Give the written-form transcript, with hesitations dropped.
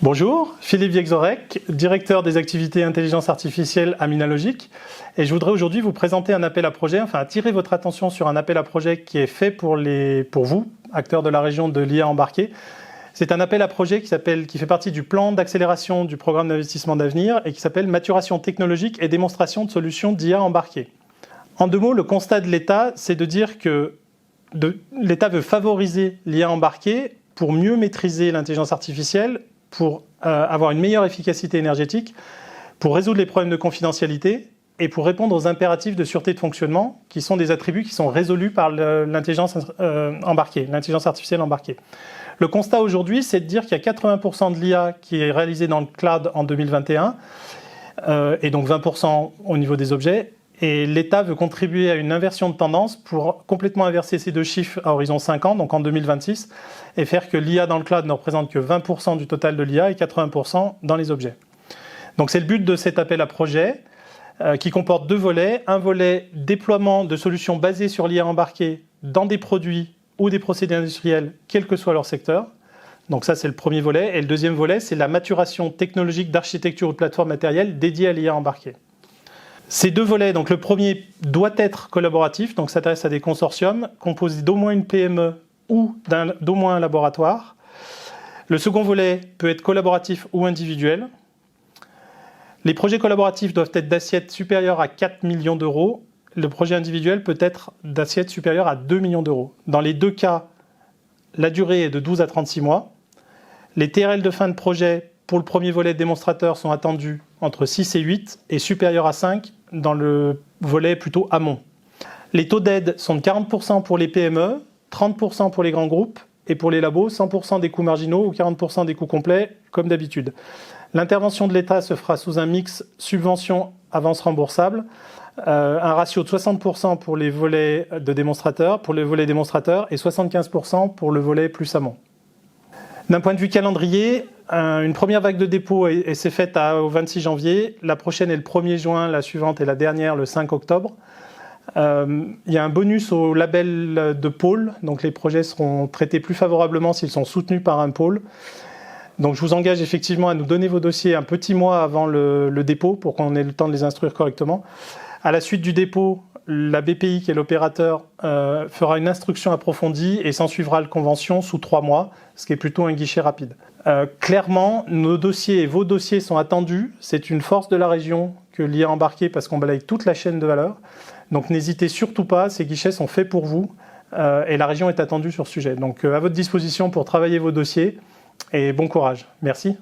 Bonjour, Philippe Viexorek, directeur des activités intelligence artificielle à Minalogic. Et je voudrais aujourd'hui vous présenter un appel à projet, enfin attirer votre attention sur un appel à projet qui est fait pour vous, acteurs de la région de l'IA embarquée. C'est un appel à projet qui fait partie du plan d'accélération du programme d'investissement d'avenir et qui s'appelle Maturation technologique et démonstration de solutions d'IA embarquée. En deux mots, le constat de l'État, c'est de dire que l'État veut favoriser l'IA embarquée pour mieux maîtriser l'intelligence artificielle, pour avoir une meilleure efficacité énergétique, pour résoudre les problèmes de confidentialité et pour répondre aux impératifs de sûreté de fonctionnement, qui sont des attributs qui sont résolus par l'intelligence embarquée, l'intelligence artificielle embarquée. Le constat aujourd'hui, c'est de dire qu'il y a 80% de l'IA qui est réalisée dans le cloud en 2021, et donc 20% au niveau des objets, et l'État veut contribuer à une inversion de tendance pour complètement inverser ces deux chiffres à horizon 5 ans, donc en 2026, et faire que l'IA dans le cloud ne représente que 20% du total de l'IA et 80% dans les objets. Donc c'est le but de cet appel à projet qui comporte deux volets. Un volet déploiement de solutions basées sur l'IA embarquée dans des produits ou des procédés industriels, quel que soit leur secteur. Donc ça, c'est le premier volet. Et le deuxième volet, c'est la maturation technologique d'architecture ou de plateforme matérielle dédiée à l'IA embarquée. Ces deux volets, donc le premier doit être collaboratif, donc s'adresse à des consortiums composés d'au moins une PME ou d'au moins un laboratoire. Le second volet peut être collaboratif ou individuel. Les projets collaboratifs doivent être d'assiette supérieure à 4 millions d'euros. Le projet individuel peut être d'assiette supérieure à 2 millions d'euros. Dans les deux cas, la durée est de 12 à 36 mois. Les TRL de fin de projet pour le premier volet démonstrateur sont attendus entre 6 et 8 et supérieurs à 5 dans le volet plutôt amont. Les taux d'aide sont de 40% pour les PME, 30% pour les grands groupes et pour les labos, 100% des coûts marginaux ou 40% des coûts complets, comme d'habitude. L'intervention de l'État se fera sous un mix subvention-avance remboursable, un ratio de 60% pour les volets de démonstrateurs, pour le volet démonstrateur et 75% pour le volet plus amont. D'un point de vue calendrier, une première vague de dépôt s'est faite au 26 janvier. La prochaine est le 1er juin, la suivante et la dernière le 5 octobre. Il y a un bonus au label de pôle, donc les projets seront traités plus favorablement s'ils sont soutenus par un pôle. Donc je vous engage effectivement à nous donner vos dossiers un petit mois avant le dépôt pour qu'on ait le temps de les instruire correctement. À la suite du dépôt, la BPI, qui est l'opérateur, fera une instruction approfondie et s'ensuivra la convention sous 3 mois, ce qui est plutôt un guichet rapide. Clairement, nos dossiers et vos dossiers sont attendus. C'est une force de la région que l'IA embarquée parce qu'on balaye toute la chaîne de valeur. Donc n'hésitez surtout pas, ces guichets sont faits pour vous et la région est attendue sur ce sujet. Donc à votre disposition pour travailler vos dossiers et bon courage. Merci.